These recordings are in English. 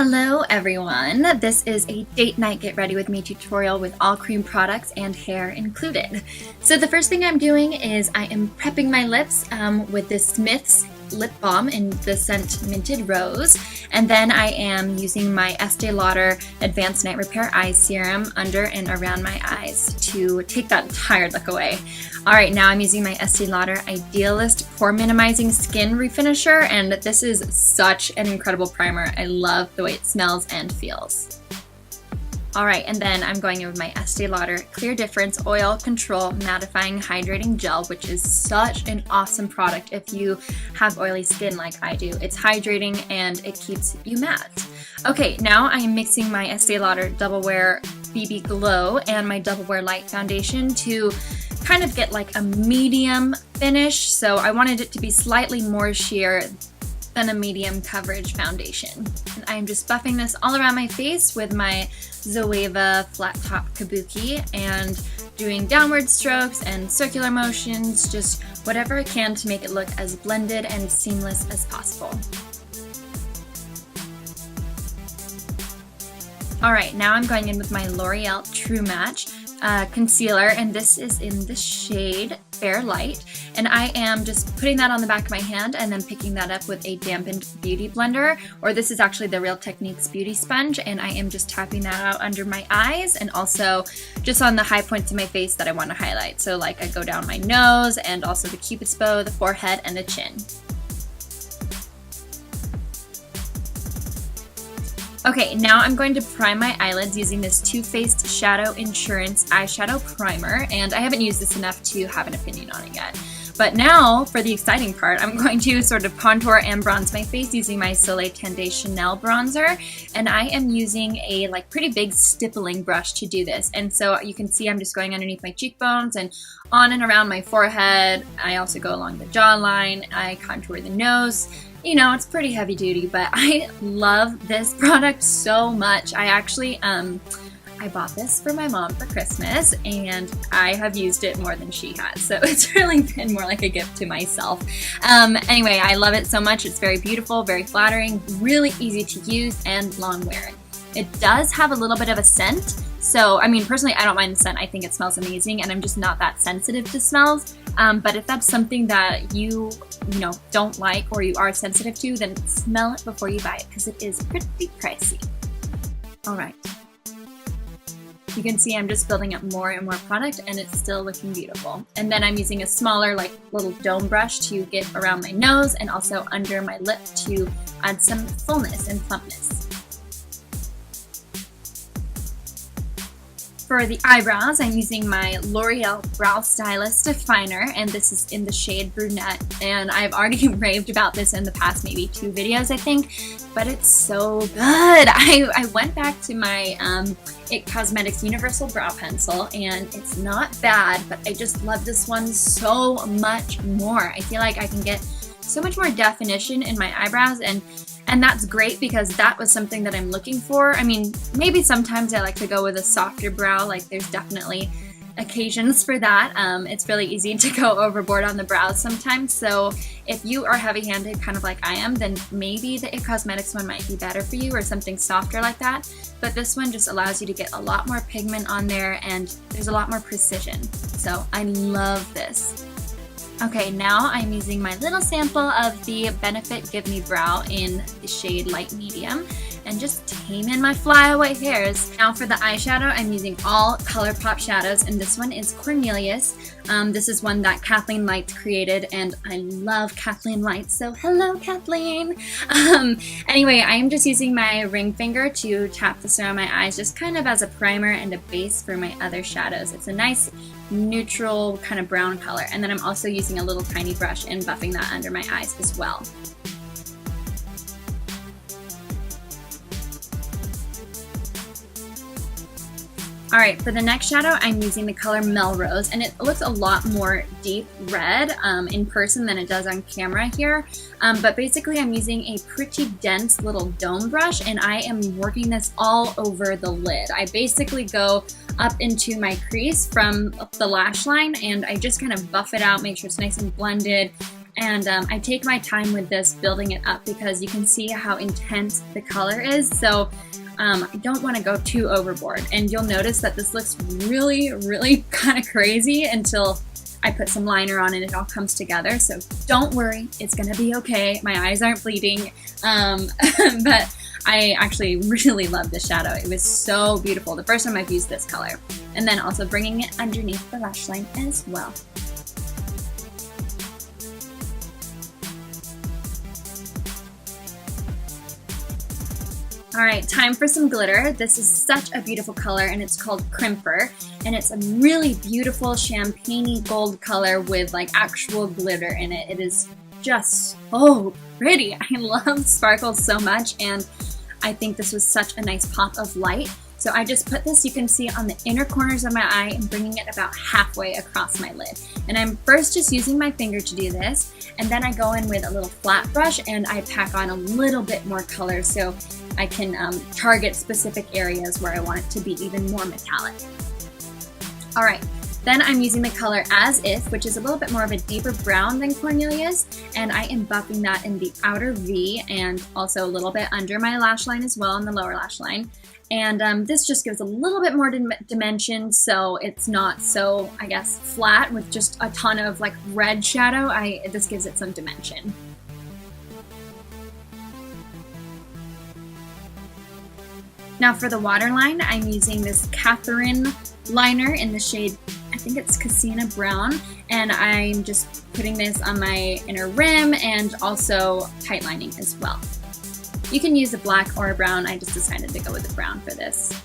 Hello everyone, this is a date night get ready with me tutorial with all cream products and hair included. So the first thing I'm doing is I am prepping my lips with this Smith's lip balm in the scent Minted Rose, and then I am using my Estee Lauder Advanced Night Repair Eye Serum under and around my eyes to take that tired look away. Alright, now I'm using my Estee Lauder Idealist Pore Minimizing Skin Refinisher, and this is such an incredible primer. I love the way it smells and feels. Alright, and then I'm going in with my Estee Lauder Clear Difference Oil Control Mattifying Hydrating Gel, which is such an awesome product if you have oily skin like I do. It's hydrating and it keeps you matte. Okay, now I am mixing my Estee Lauder Double Wear BB Glow and my Double Wear Light Foundation to kind of get like a medium finish. So I wanted it to be slightly more sheer than a medium coverage foundation. And I'm just buffing this all around my face with my Zoeva Flat Top Kabuki and doing downward strokes and circular motions, just whatever I can to make it look as blended and seamless as possible. Alright, now I'm going in with my L'Oreal True Match concealer, and this is in the shade Fair Light, and I am just putting that on the back of my hand and then picking that up with a dampened beauty blender, or this is actually the Real Techniques beauty sponge, and I am just tapping that out under my eyes and also just on the high points of my face that I want to highlight. So like I go down my nose and also the cupid's bow, the forehead, and the chin. Okay, now I'm going to prime my eyelids using this Too Faced Shadow Insurance Eyeshadow Primer, and I haven't used this enough to have an opinion on it yet. But now, for the exciting part, I'm going to sort of contour and bronze my face using my Soleil 10 Day Chanel bronzer, and I am using a pretty big stippling brush to do this. And so you can see I'm just going underneath my cheekbones and on and around my forehead. I also go along the jawline, I contour the nose. You know, it's pretty heavy duty, but I love this product so much. I actually, I bought this for my mom for Christmas, and I have used it more than she has. So it's really been more like a gift to myself. Anyway, I love it so much. It's very beautiful, very flattering, really easy to use, and long wearing. It does have a little bit of a scent. So, I mean, personally, I don't mind the scent. I think it smells amazing, and I'm just not that sensitive to smells. But if that's something that you don't like or you are sensitive to, then smell it before you buy it because it is pretty pricey. All right. You can see I'm just building up more and more product, and it's still looking beautiful. And then I'm using a smaller, little dome brush to get around my nose and also under my lip to add some fullness and plumpness. For the eyebrows, I'm using my L'Oreal Brow Stylist Definer, and this is in the shade Brunette, and I've already raved about this in the past maybe 2 videos, I think, but it's so good. I went back to my IT Cosmetics Universal Brow Pencil, and it's not bad, but I just love this one so much more. I feel like I can get so much more definition in my eyebrows, and that's great because that was something that I'm looking for. I mean, maybe sometimes I like to go with a softer brow, there's definitely occasions for that. It's really easy to go overboard on the brows sometimes, so if you are heavy-handed kind of like I am, then maybe the IT Cosmetics one might be better for you, or something softer like that. But this one just allows you to get a lot more pigment on there, and there's a lot more precision. So I love this. Okay, now I'm using my little sample of the Benefit Give Me Brow in the shade Light Medium and just tame in my flyaway hairs. Now for the eyeshadow, I'm using all ColourPop shadows, and this one is Cornelius. This is one that Kathleen Lights created, and I love Kathleen Lights, so hello Kathleen! Anyway, I'm just using my ring finger to tap this around my eyes just kind of as a primer and a base for my other shadows. It's a nice neutral kind of brown color, and then I'm also using a little tiny brush and buffing that under my eyes as well. Alright, for the next shadow, I'm using the color Melrose, and it looks a lot more deep red in person than it does on camera here. But basically, I'm using a pretty dense little dome brush, and I am working this all over the lid. I basically go up into my crease from the lash line, and I just kind of buff it out, make sure it's nice and blended, And I take my time with this, building it up, because you can see how intense the color is. So I don't want to go too overboard. And you'll notice that this looks really, really kind of crazy until I put some liner on and it all comes together. So don't worry, it's gonna be okay. My eyes aren't bleeding. But I actually really love this shadow. It was so beautiful the first time I've used this color. And then also bringing it underneath the lash line as well. All right, time for some glitter. This is such a beautiful color and it's called Crimper. And it's a really beautiful champagne-y gold color with like actual glitter in it. It is just so pretty. I love sparkles so much and I think this was such a nice pop of light. So I just put this, you can see, on the inner corners of my eye and bringing it about halfway across my lid. And I'm first just using my finger to do this, and then I go in with a little flat brush and I pack on a little bit more color so I can target specific areas where I want it to be even more metallic. All right, then I'm using the color As If, which is a little bit more of a deeper brown than Cornelia's, and I am buffing that in the outer V and also a little bit under my lash line as well, in the lower lash line. And this just gives a little bit more dimension, so it's not so, I guess, flat with just a ton of like red shadow. This gives it some dimension. Now for the waterline, I'm using this Catherine liner in the shade, I think it's Casina Brown, and I'm just putting this on my inner rim and also tightlining as well. You can use a black or a brown. I just decided to go with the brown for this.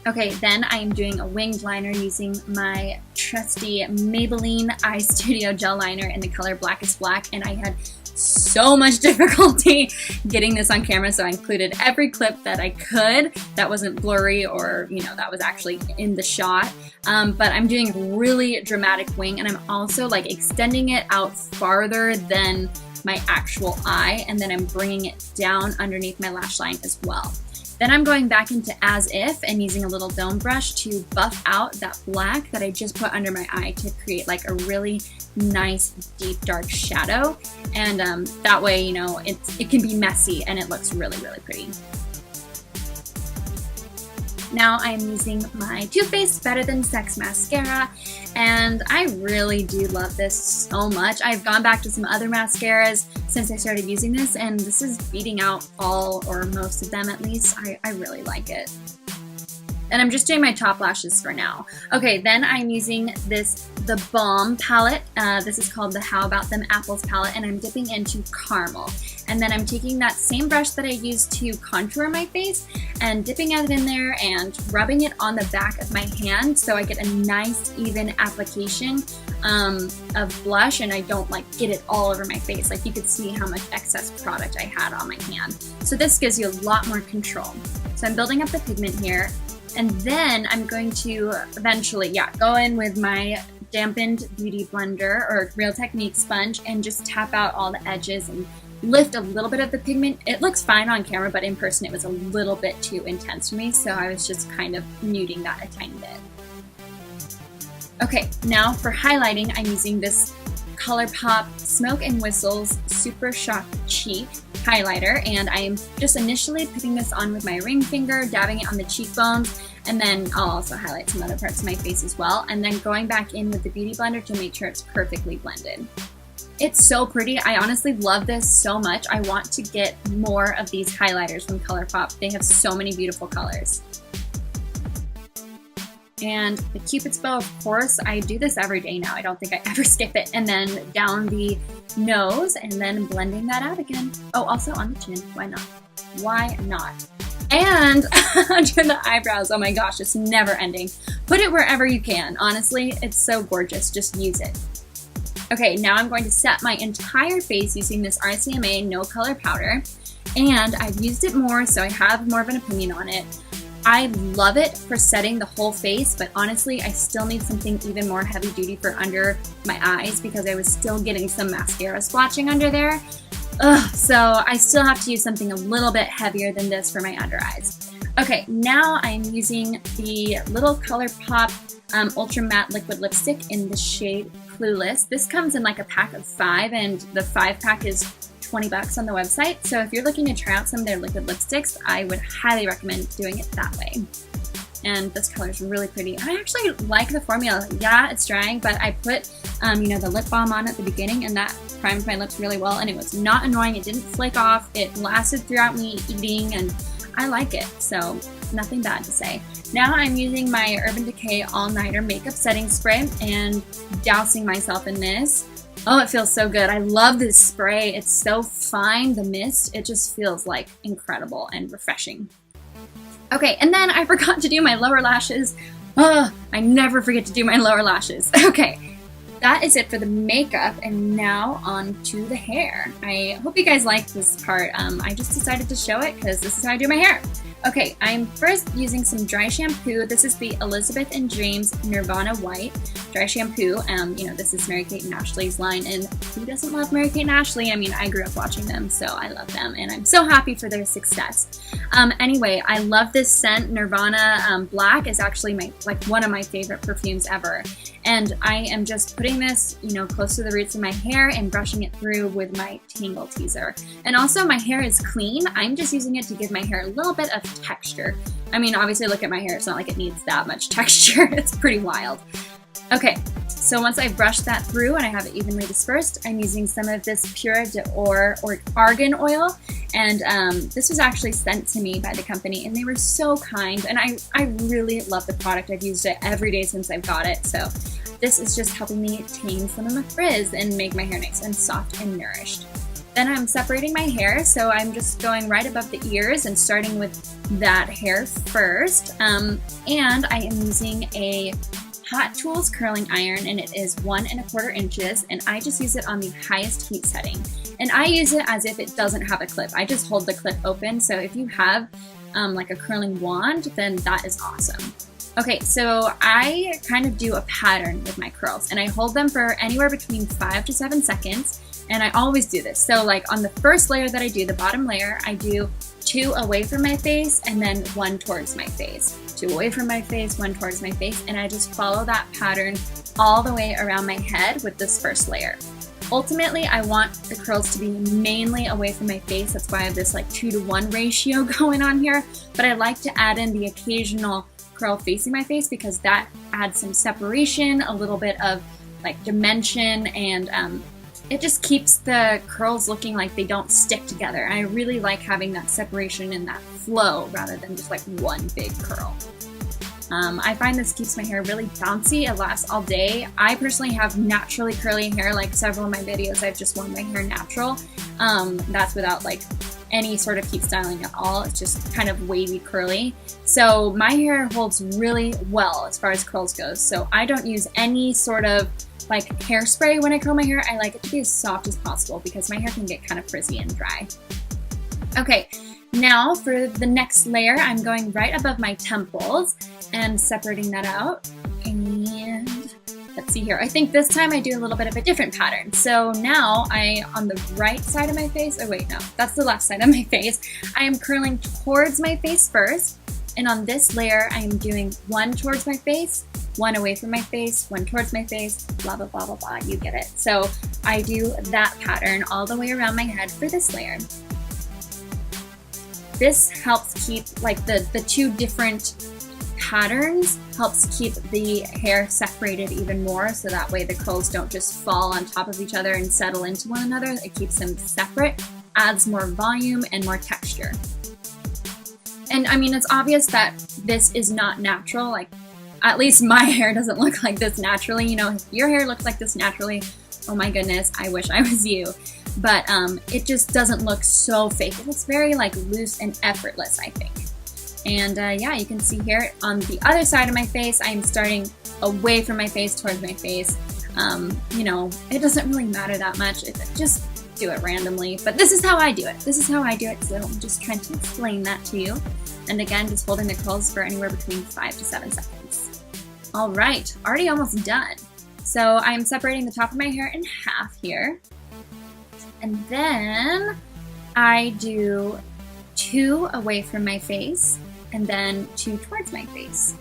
Okay, then I'm doing a winged liner using my trusty Maybelline Eye Studio gel liner in the color Blackest Black, and I had so much difficulty getting this on camera, so I included every clip that I could that wasn't blurry or, you know, that was actually in the shot. But I'm doing a really dramatic wing, and I'm also like extending it out farther than my actual eye, and then I'm bringing it down underneath my lash line as well. Then I'm going back into As If and using a little dome brush to buff out that black that I just put under my eye to create like a really nice deep dark shadow, and that way, you know, it can be messy and it looks really, really pretty. Now I'm using my Too Faced Better Than Sex mascara, and I really do love this so much. I've gone back to some other mascaras since I started using this, and this is beating out all or most of them at least. I really like it. And I'm just doing my top lashes for now. Okay, then I'm using the Balm palette. This is called the How About Them Apples palette, and I'm dipping into caramel. And then I'm taking that same brush that I used to contour my face and dipping it in there and rubbing it on the back of my hand so I get a nice even application of blush, and I don't like get it all over my face. Like you could see how much excess product I had on my hand. So this gives you a lot more control. So I'm building up the pigment here. And then I'm going to eventually, go in with my dampened beauty blender or Real Technique sponge and just tap out all the edges and lift a little bit of the pigment. It looks fine on camera, but in person it was a little bit too intense for me, so I was just kind of muting that a tiny bit. Okay, now for highlighting, I'm using this ColourPop Smoke and Whistles Super Shock Cheek highlighter, and I'm just initially putting this on with my ring finger, dabbing it on the cheekbones, and then I'll also highlight some other parts of my face as well, and then going back in with the Beauty Blender to make sure it's perfectly blended. It's so pretty. I honestly love this so much. I want to get more of these highlighters from ColourPop. They have so many beautiful colors. And the Cupid's bow, of course, I do this every day now. I don't think I ever skip it. And then down the nose and then blending that out again. Oh, also on the chin. Why not? Why not? And under the eyebrows. Oh my gosh, it's never ending. Put it wherever you can. Honestly, it's so gorgeous. Just use it. Okay, now I'm going to set my entire face using this RCMA No Color Powder. And I've used it more, so I have more of an opinion on it. I love it for setting the whole face, but honestly, I still need something even more heavy duty for under my eyes because I was still getting some mascara splotching under there. So I still have to use something a little bit heavier than this for my under eyes. Okay, now I'm using the little ColourPop Ultra Matte Liquid Lipstick in the shade clueless, this comes in like a pack of 5, and the 5-pack is 20 bucks on the website. So if you're looking to try out some of their liquid lipsticks, I would highly recommend doing it that way. And this color is really pretty. I actually like the formula. Yeah, it's drying, but I put, you know, the lip balm on at the beginning, and that primed my lips really well, and it was not annoying. It didn't flake off. It lasted throughout me eating, and I like it. So nothing bad to say. Now I'm using my Urban Decay All Nighter Makeup Setting Spray and dousing myself in this. Oh, it feels so good. I love this spray. It's so fine, the mist. It just feels like incredible and refreshing. Okay, and then I forgot to do my lower lashes. Oh, I never forget to do my lower lashes. Okay, that is it for the makeup, and now on to the hair. I hope you guys liked this part. I just decided to show it because this is how I do my hair. Okay, I'm first using some dry shampoo. This is the Elizabeth and James Nirvana White dry shampoo. You know, this is Mary-Kate and Ashley's line, and who doesn't love Mary-Kate and Ashley? I mean, I grew up watching them, so I love them, and I'm so happy for their success. Anyway, I love this scent. Nirvana Black is actually one of my favorite perfumes ever. And I am just putting this, you know, close to the roots of my hair and brushing it through with my Tangle Teaser. And also my hair is clean. I'm just using it to give my hair a little bit of texture. I mean, obviously look at my hair. It's not like it needs that much texture. It's pretty wild. Okay, so once I've brushed that through and I have it evenly dispersed, I'm using some of this Pure d'Or or Argan Oil. And this was actually sent to me by the company, and they were so kind. And I really love the product. I've used it every day since I've got it. So this is just helping me tame some of my frizz and make my hair nice and soft and nourished. Then I'm separating my hair, so I'm just going right above the ears and starting with that hair first. And I am using a Hot Tools curling iron, and it is 1 1/4 inches, and I just use it on the highest heat setting. And I use it as if it doesn't have a clip. I just hold the clip open, so if you have like a curling wand, then that is awesome. Okay, so I kind of do a pattern with my curls, and I hold them for anywhere between 5 to 7 seconds, and I always do this. So like on the first layer that I do, the bottom layer, I do 2 away from my face and then 1 towards my face. 2 away from my face, 1 towards my face, and I just follow that pattern all the way around my head with this first layer. Ultimately, I want the curls to be mainly away from my face. That's why I have this like 2-to-1 ratio going on here, but I like to add in the occasional curl facing my face because that adds some separation, a little bit of like dimension, and it just keeps the curls looking like they don't stick together. I really like having that separation and that flow rather than just like one big curl. I find this keeps my hair really bouncy. It lasts all day. I personally have naturally curly hair. Like several of my videos, I've just worn my hair natural. That's without like any sort of heat styling at all. It's just kind of wavy curly. So my hair holds really well as far as curls goes. So I don't use any sort of like hairspray when I curl my hair. I like it to be as soft as possible because my hair can get kind of frizzy and dry. Okay, now for the next layer, I'm going right above my temples and separating that out. And let's see here. I think this time I do a little bit of a different pattern. So now on the right side of my face, oh wait, no, that's the left side of my face. I am curling towards my face first. And on this layer, I am doing 1 towards my face, 1 away from my face, 1 towards my face, blah, blah, blah, blah, blah, you get it. So I do that pattern all the way around my head for this layer. This helps keep like the 2 different patterns, helps keep the hair separated even more, so that way the curls don't just fall on top of each other and settle into one another. It keeps them separate, adds more volume and more texture. And I mean, it's obvious that this is not natural. Like, at least my hair doesn't look like this naturally. You know, if your hair looks like this naturally, oh my goodness, I wish I was you. But it just doesn't look so fake. It looks very like loose and effortless, I think. And yeah, you can see here on the other side of my face, I'm starting away from my face towards my face. You know, it doesn't really matter that much. Just do it randomly. But this is how I do it. This is how I do it. So I'm just trying to explain that to you. And again, just holding the curls for anywhere between 5 to 7 seconds. All right, already almost done. So I'm separating the top of my hair in half here. And then I do 2 away from my face and then 2 towards my face.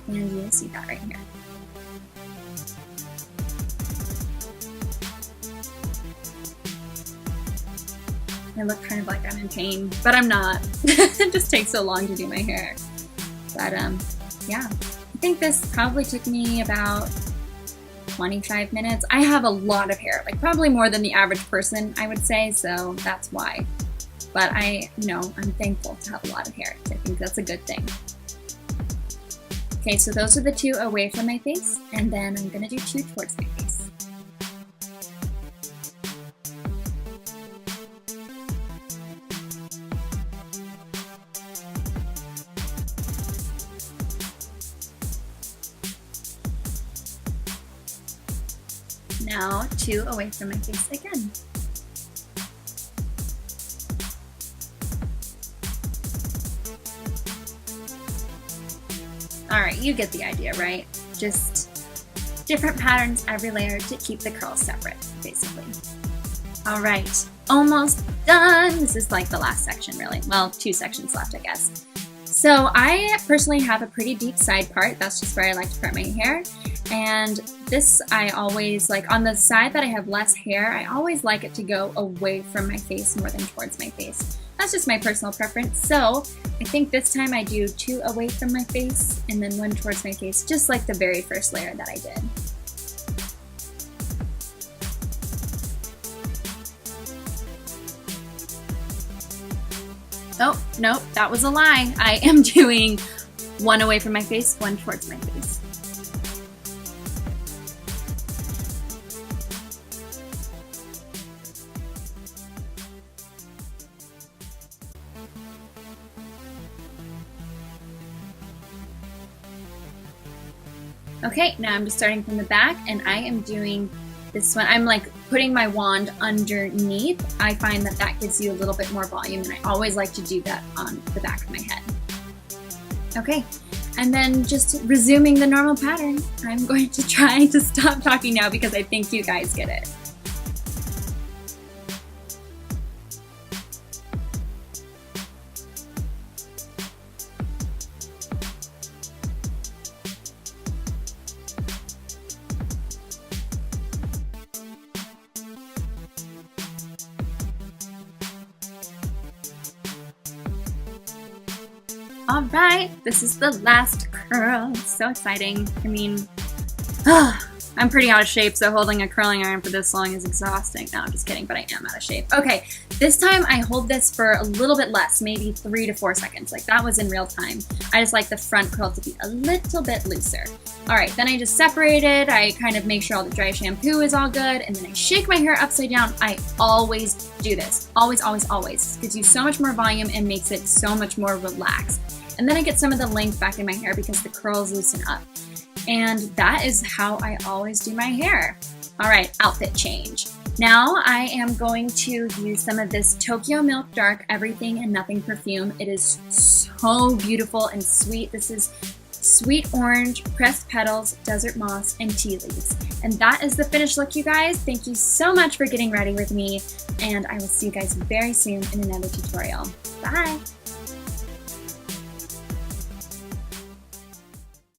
And you'll see that right here. I look kind of like I'm in pain, but I'm not. It just takes so long to do my hair. But yeah, I think this probably took me about 25 minutes. I have a lot of hair, like probably more than the average person, I would say, so that's why. But I'm thankful to have a lot of hair. I think that's a good thing. Okay, so those are the 2 away from my face, and then I'm gonna do 2 towards my face. Now 2 away from my face again. Alright, you get the idea, right? Just different patterns every layer to keep the curls separate, basically. Alright, almost done! This is like the last section, really. Well, 2 sections left, I guess. So I personally have a pretty deep side part. That's just where I like to part my hair. And this I always, like on the side that I have less hair, I always like it to go away from my face more than towards my face. That's just my personal preference. So I think this time I do 2 away from my face and then 1 towards my face, just like the very first layer that I did. Oh, nope, that was a lie. I am doing 1 away from my face, 1 towards my face. Okay, now I'm just starting from the back, and I am doing this one. I'm like putting my wand underneath. I find that that gives you a little bit more volume, and I always like to do that on the back of my head. Okay, and then just resuming the normal pattern. I'm going to try to stop talking now because I think you guys get it. All right, this is the last curl. It's so exciting. I mean, I'm pretty out of shape, so holding a curling iron for this long is exhausting. No, I'm just kidding, but I am out of shape. Okay, this time I hold this for a little bit less, maybe 3 to 4 seconds. Like that was in real time. I just like the front curl to be a little bit looser. All right, then I just separate it. I kind of make sure all the dry shampoo is all good, and then I shake my hair upside down. I always do this. Always, always, always. Gives you so much more volume and makes it so much more relaxed. And then I get some of the length back in my hair because the curls loosen up. And that is how I always do my hair. All right, outfit change. Now I am going to use some of this Tokyo Milk Dark Everything and Nothing perfume. It is so beautiful and sweet. This is sweet orange, pressed petals, desert moss, and tea leaves. And that is the finished look, you guys. Thank you so much for getting ready with me, and I will see you guys very soon in another tutorial. Bye!